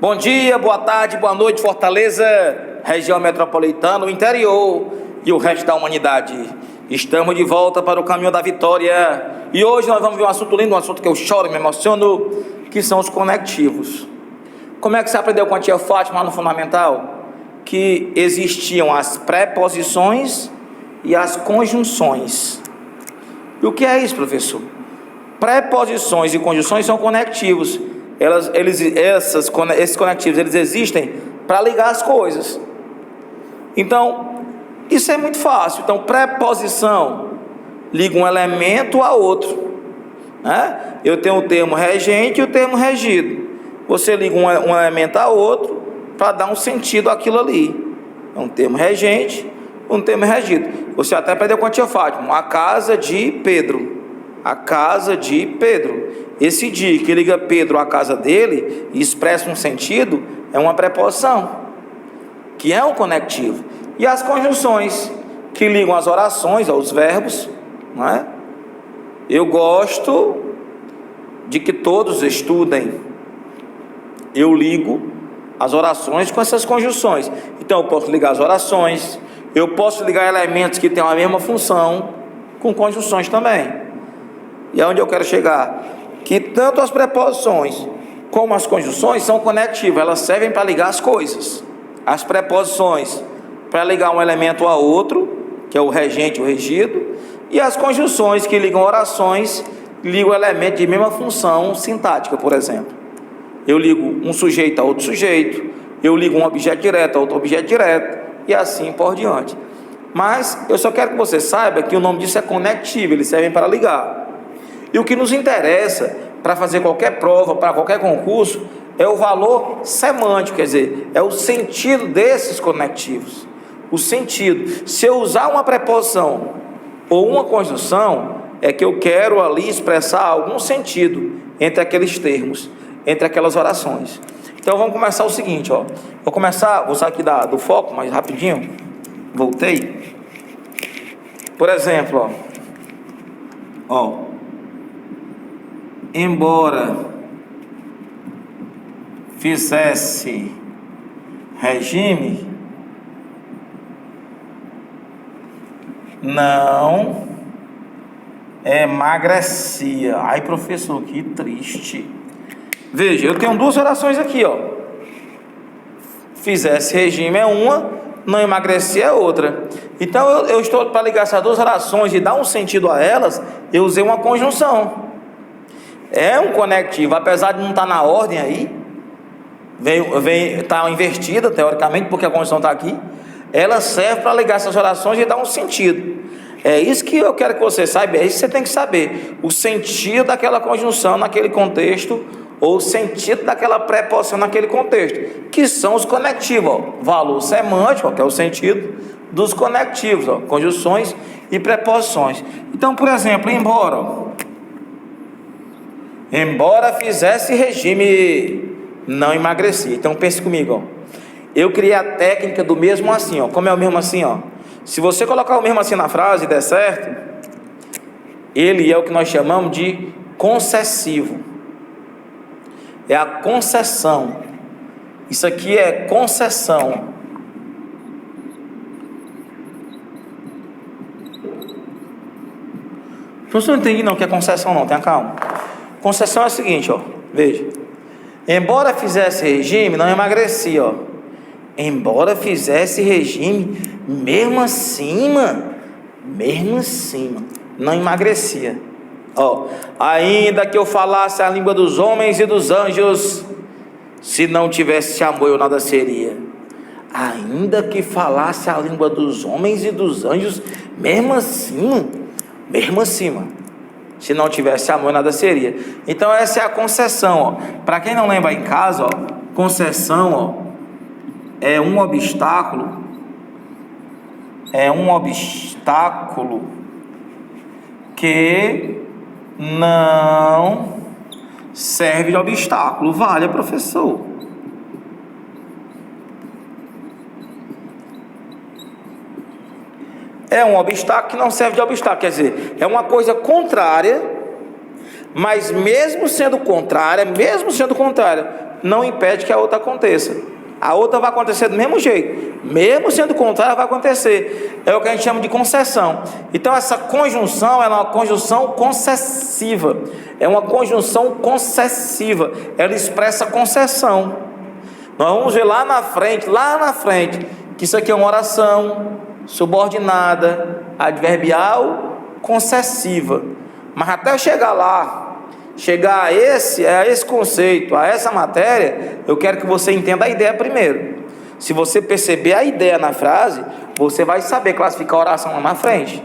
Bom dia, boa tarde, boa noite, Fortaleza, região metropolitana, o interior e o resto da humanidade. Estamos de volta para o caminho da vitória. E hoje nós vamos ver um assunto lindo, um assunto que eu choro e me emociono, que são os conectivos. Como é que você aprendeu com a tia Fátima no Fundamental? Que existiam as preposições e as conjunções. E o que é isso, professor? Preposições e conjunções são conectivos. Esses conectivos eles existem para ligar as coisas. Então, isso é muito fácil. Então, preposição liga um elemento a outro, né? Eu tenho o termo regente e o termo regido. Você liga um elemento a outro para dar um sentido àquilo ali. É um termo regente, um termo regido. Você até aprendeu com a tia Fátima, a casa de Pedro. A casa de Pedro. Esse de que liga Pedro à casa dele e expressa um sentido é uma preposição, que é um conectivo. E as conjunções que ligam as orações aos verbos, não é? Eu gosto de que todos estudem. Eu ligo as orações com essas conjunções. Então eu posso ligar as orações, eu posso ligar elementos que têm a mesma função com conjunções também. E é onde eu quero chegar, que tanto as preposições como as conjunções são conectivas, elas servem para ligar as coisas. As preposições para ligar um elemento a outro, que é o regente e o regido, e as conjunções que ligam orações, ligam elementos de mesma função sintática, por exemplo. Eu ligo um sujeito a outro sujeito, eu ligo um objeto direto a outro objeto direto, e assim por diante. Mas eu só quero que você saiba que o nome disso é conectivo, eles servem para ligar. E o que nos interessa para fazer qualquer prova, para qualquer concurso, é o valor semântico, quer dizer, é o sentido desses conectivos. O sentido. Se eu usar uma preposição ou uma conjunção, é que eu quero ali expressar algum sentido entre aqueles termos, entre aquelas orações. Então vamos começar o seguinte, ó. Vou sair aqui do foco, mais rapidinho. Voltei. Por exemplo, ó. Embora fizesse regime, não emagrecia. Ai, professor, que triste. Veja, eu tenho duas orações aqui, ó. Fizesse regime é uma, não emagrecia é outra. Então eu estou para ligar essas duas orações e dar um sentido a elas, eu usei uma conjunção. É um conectivo, apesar de não estar na ordem aí, está invertida teoricamente, porque a conjunção está aqui. Ela serve para ligar essas orações e dar um sentido. É isso que eu quero que você saiba, é isso que você tem que saber. O sentido daquela conjunção naquele contexto, ou o sentido daquela preposição naquele contexto, que são os conectivos, ó. Valor semântico, ó, que é o sentido dos conectivos, ó, conjunções e preposições. Então, por exemplo, embora fizesse regime, não emagrecia. Então pense comigo, ó. Eu criei a técnica do mesmo assim, ó. Como é o mesmo assim, ó? Se você colocar o mesmo assim na frase e der certo, ele é o que nós chamamos de concessivo. É a concessão. Isso aqui é concessão. Você não entende não o que é concessão não, tenha calma. Concessão é o seguinte, ó, veja. Embora fizesse regime, não emagrecia, ó. Embora fizesse regime, mesmo assim, não emagrecia. Ó, ainda que eu falasse a língua dos homens e dos anjos, se não tivesse amor eu nada seria. Ainda que falasse a língua dos homens e dos anjos, mesmo assim, se não tivesse amor, nada seria. Então essa é a concessão, ó. Para quem não lembra em casa, ó, concessão, ó, é um obstáculo que não serve de obstáculo. Vale, professor. É um obstáculo que não serve de obstáculo, quer dizer, é uma coisa contrária, mas mesmo sendo contrária, não impede que a outra aconteça. A outra vai acontecer do mesmo jeito, mesmo sendo contrária, vai acontecer. É o que a gente chama de concessão. Então essa conjunção, ela é uma conjunção concessiva. É uma conjunção concessiva. Ela expressa concessão. Nós vamos ver lá na frente, que isso aqui é uma oração subordinada, adverbial, concessiva. Mas até chegar lá, chegar a esse conceito, a essa matéria, eu quero que você entenda a ideia primeiro. Se você perceber a ideia na frase, você vai saber classificar a oração lá na frente.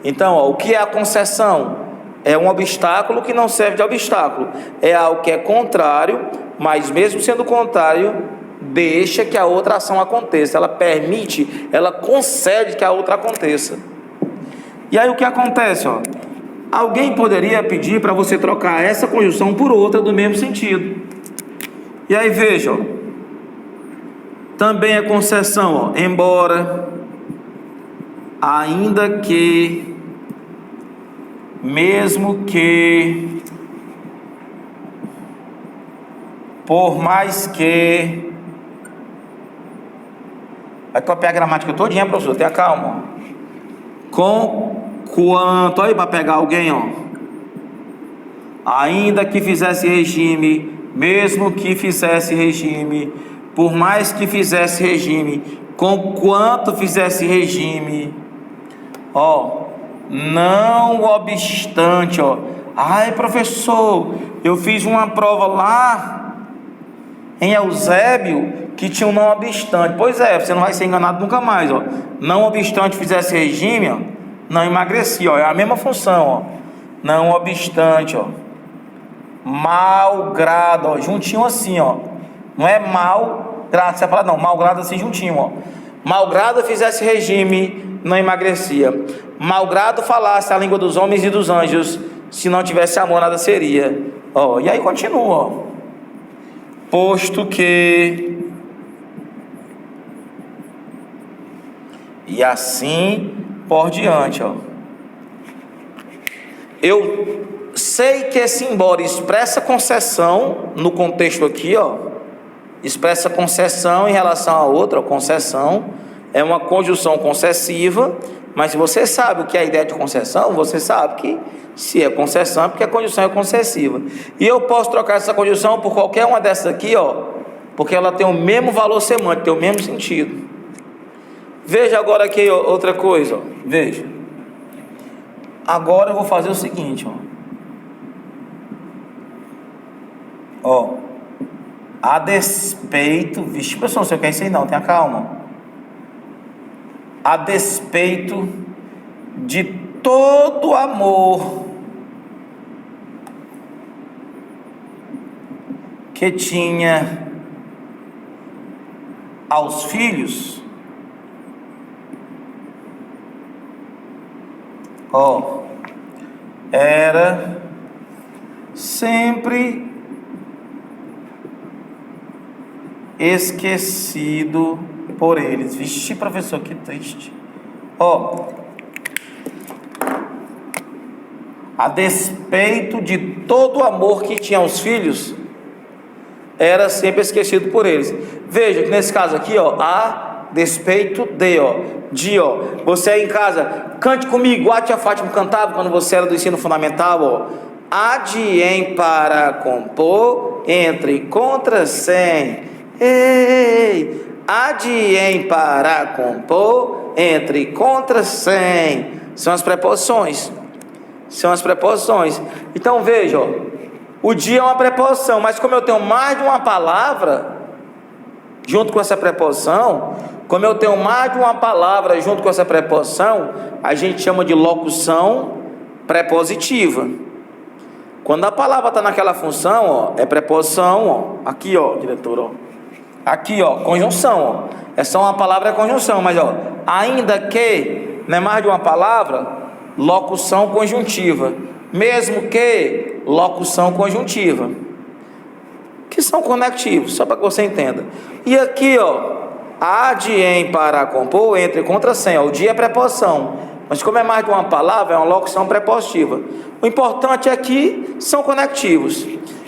Então, o que é a concessão? É um obstáculo que não serve de obstáculo. É algo que é contrário, mas mesmo sendo contrário, deixa que a outra ação aconteça. Ela permite, ela concede que a outra aconteça. E aí o que acontece? Alguém poderia pedir para você trocar essa conjunção por outra do mesmo sentido. E aí veja, também é concessão, embora, ainda que, mesmo que, por mais que. Vai copiar a gramática todinha, professor, tenha calma. Conquanto, aí para pegar alguém, ainda que fizesse regime, mesmo que fizesse regime, por mais que fizesse regime, conquanto fizesse regime, não obstante, ai professor, eu fiz uma prova lá em Eusébio que tinha um não obstante. Pois é, você não vai ser enganado nunca mais, não obstante fizesse regime, não emagrecia, é a mesma função, não obstante, malgrado, juntinho assim, não é malgrado, você fala não, malgrado assim juntinho, malgrado fizesse regime, não emagrecia, malgrado falasse a língua dos homens e dos anjos, se não tivesse amor nada seria, e aí continua, posto que, e assim por diante, eu sei que esse embora expressa concessão no contexto aqui, expressa concessão em relação a outra, concessão é uma conjunção concessiva, mas se você sabe o que é a ideia de concessão, você sabe que se é concessão é porque a conjunção é concessiva. E eu posso trocar essa conjunção por qualquer uma dessas aqui, porque ela tem o mesmo valor semântico, tem o mesmo sentido. Veja agora aqui outra coisa, veja. Agora eu vou fazer o seguinte, a despeito, vixe, pessoal, você quer isso aí não, tenha calma. A despeito de todo amor que tinha aos filhos, era sempre esquecido por eles. Vixe, professor, que triste. A despeito de todo o amor que tinha aos filhos, era sempre esquecido por eles. Veja que nesse caso aqui, a despeito de, você aí em casa, cante comigo, a tia Fátima cantava quando você era do ensino fundamental, há de em para compor, entre contra sem, há de em para compor, entre contra sem, são as preposições, então veja, o dia é uma preposição, mas como eu tenho mais de uma palavra junto com essa preposição, a gente chama de locução prepositiva. Quando a palavra está naquela função, é preposição, aqui, diretor, aqui, conjunção, é só uma palavra, é conjunção, mas, ainda que, não é mais de uma palavra, locução conjuntiva, mesmo que, locução conjuntiva, que são conectivos, só para que você entenda. E aqui, há de em para compor, entre contra sem, o de é preposição, mas como é mais de uma palavra, é uma locução prepositiva. O importante é que são conectivos.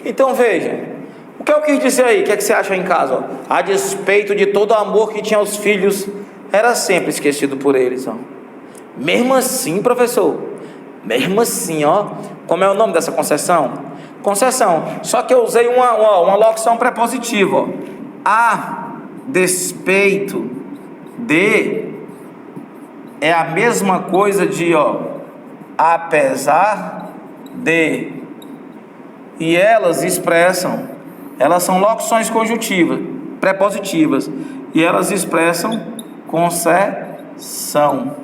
Então veja, o O que eu quis dizer aí? O que é que você acha em casa? Ó? A despeito de todo o amor que tinha aos filhos, era sempre esquecido por eles. Ó. Mesmo assim, professor, mesmo assim, ó, como é o nome dessa concessão? Concessão, só que eu usei uma locução prepositiva. Ó. A despeito de é a mesma coisa de, ó, apesar de. E elas expressam, elas são locuções conjuntivas, prepositivas, e elas expressam concessão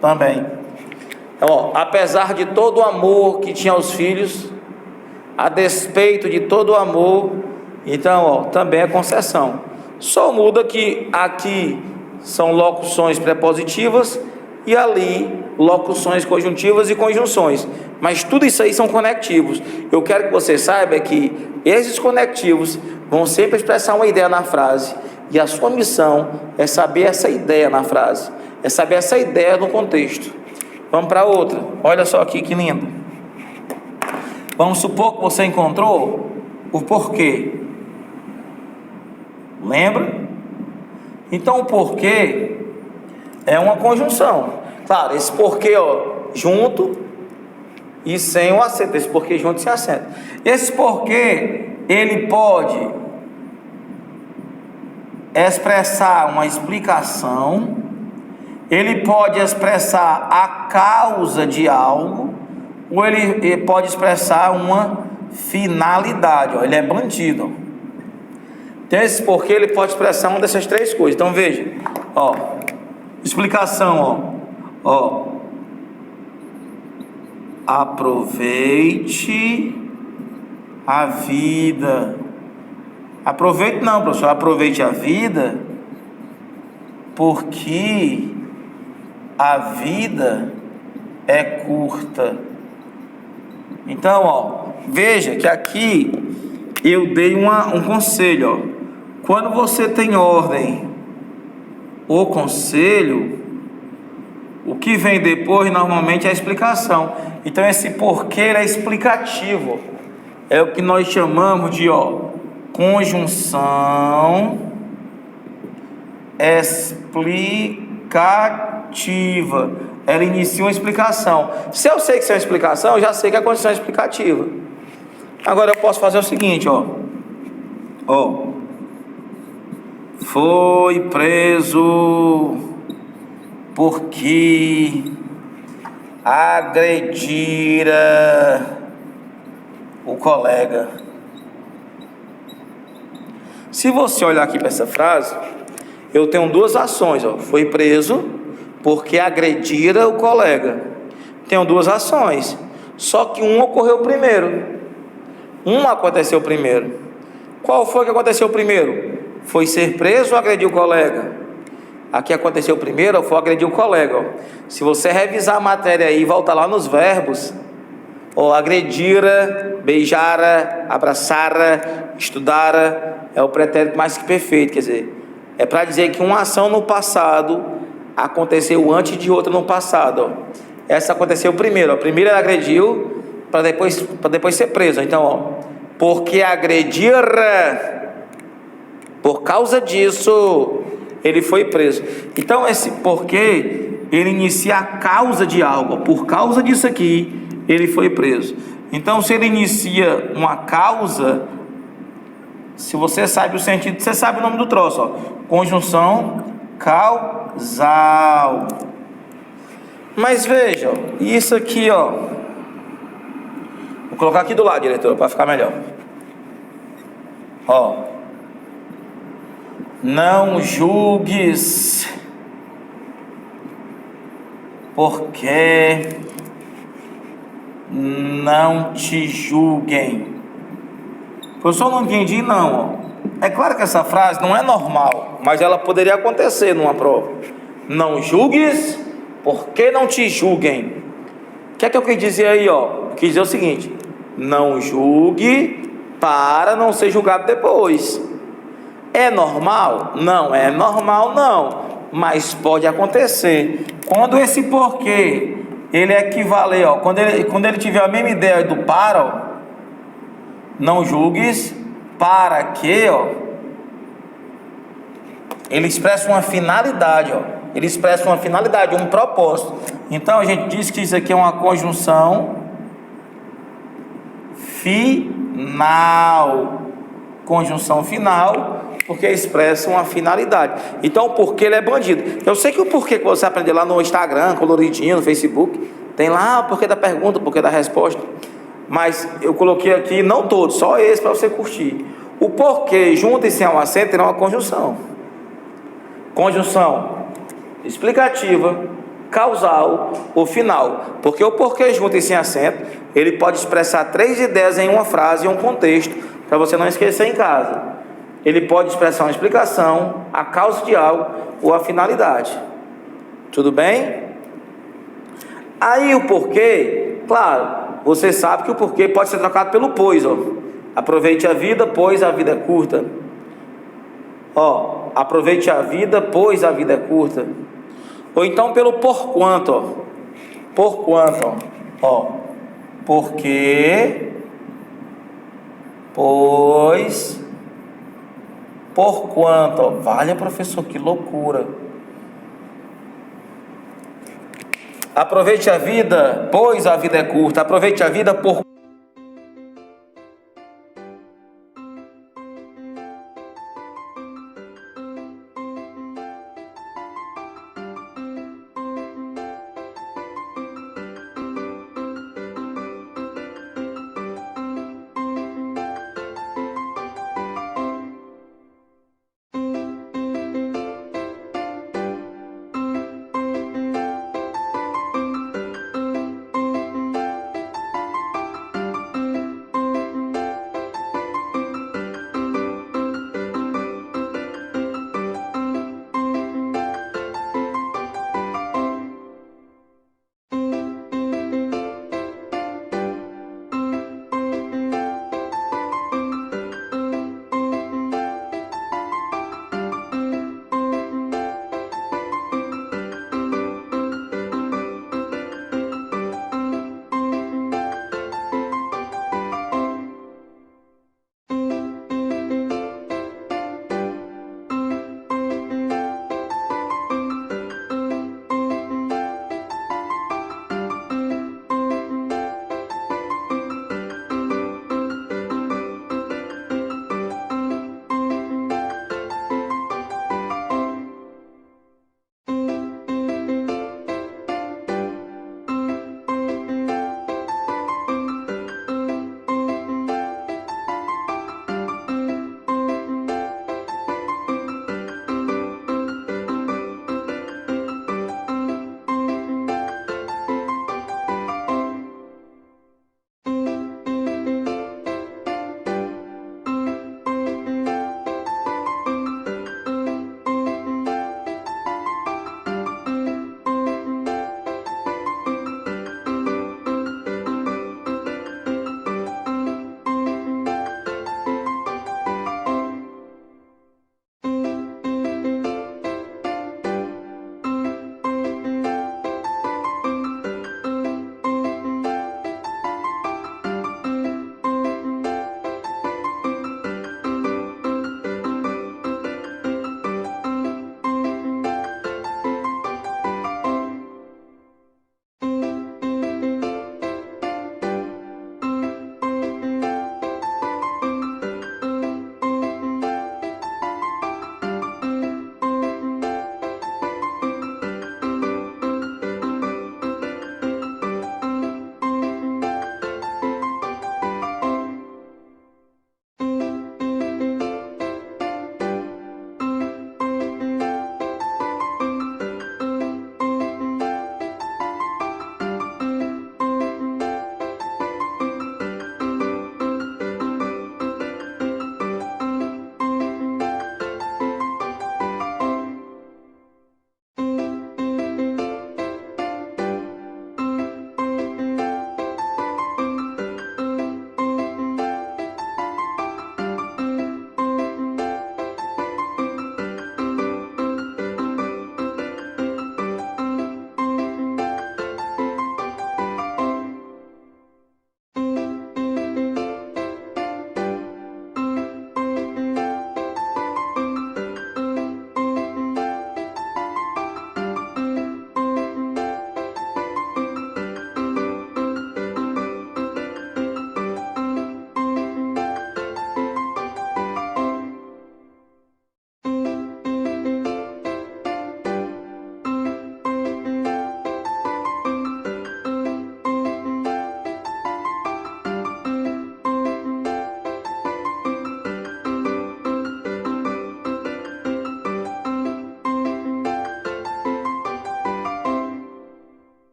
também. Então, ó, apesar de todo o amor que tinha aos filhos, a despeito de todo o amor, então, ó, também é concessão. Só muda que aqui são locuções prepositivas e ali locuções conjuntivas e conjunções, mas tudo isso aí são conectivos. Eu quero que você saiba que esses conectivos vão sempre expressar uma ideia na frase, e a sua missão é saber essa ideia na frase, é saber essa ideia no contexto. Vamos para outra, olha só aqui que lindo. Vamos supor que você encontrou o porquê. Lembra? Então o porquê é uma conjunção. Claro, esse porquê, ó, junto e sem o acento. Esse porquê junto e sem acento. Esse porquê, ele pode expressar uma explicação, ele pode expressar a causa de algo, ou ele pode expressar uma finalidade. Ó, ele é bandido. Então esse porquê, ele pode expressar uma dessas três coisas. Então veja, ó, explicação, ó, aproveite a vida. Aproveite não, professor, aproveite a vida, porque a vida é curta. Então, ó, veja que aqui eu dei um conselho, ó. Quando você tem ordem ou conselho, o que vem depois normalmente é a explicação. Então esse porquê é explicativo. É o que nós chamamos de, ó, conjunção explicativa. Ela inicia uma explicação. Se eu sei que isso é uma explicação, eu já sei que é a condição explicativa. Agora eu posso fazer o seguinte, ó. Foi preso porque agredira o colega. Se você olhar aqui para essa frase, eu tenho duas ações, ó. Foi preso porque agredira o colega. Tenho duas ações, só que uma ocorreu primeiro. Uma aconteceu primeiro. Qual foi que aconteceu primeiro? Foi ser preso ou agredir o colega? Aqui aconteceu primeiro, foi agredir o colega. Ó. Se você revisar a matéria aí e voltar lá nos verbos, ó, agredira, beijara, abraçara, estudara, é o pretérito mais que perfeito, quer dizer, é para dizer que uma ação no passado aconteceu antes de outra no passado. Ó. Essa aconteceu primeiro, ó. Primeiro ele agrediu para depois ser preso. Então, ó, porque agredira, por causa disso ele foi preso. Então esse porquê, ele inicia a causa de algo. Por causa disso aqui, ele foi preso. Então se ele inicia uma causa, se você sabe o sentido, você sabe o nome do troço, ó. Conjunção causal. Mas veja, ó, isso aqui, ó, vou colocar aqui do lado, diretor, para ficar melhor. Ó, não julgues, porque não te julguem. Professor, não entendi não. Ó. É claro que essa frase não é normal, mas ela poderia acontecer numa prova. Não julgues, porque não te julguem. O que é que eu quis dizer aí? Ó? Eu quis dizer o seguinte: não julgue para não ser julgado depois. É normal? Não é normal não, mas pode acontecer. Quando esse porquê, ele equivaler, ó, quando ele tiver a mesma ideia do para, ó, não julgues, para que, ó, ele expressa uma finalidade, ó. Ele expressa uma finalidade, um propósito. Então a gente diz que isso aqui é uma conjunção final. Conjunção final, porque expressa uma finalidade. Então o porquê ele é bandido. Eu sei que o porquê que você aprendeu lá no Instagram, coloridinho, no Facebook, tem lá o porquê da pergunta, o porquê da resposta. Mas eu coloquei aqui, não todos, só esse para você curtir. O porquê junto e sem um acento é uma conjunção. Conjunção explicativa, causal ou final. Porque o porquê junto e sem acento, ele pode expressar 3 ideias em uma frase, em um contexto, para você não esquecer em casa. Ele pode expressar uma explicação, a causa de algo ou a finalidade. Tudo bem? Aí o porquê, claro, você sabe que o porquê pode ser trocado pelo pois, ó. Aproveite a vida, pois a vida é curta. Ó, aproveite a vida, pois a vida é curta. Ou então pelo porquanto, ó. Porquanto, ó. Porque, pois, porquanto, ó. Valha, professor, que loucura. Aproveite a vida, pois a vida é curta. Aproveite a vida por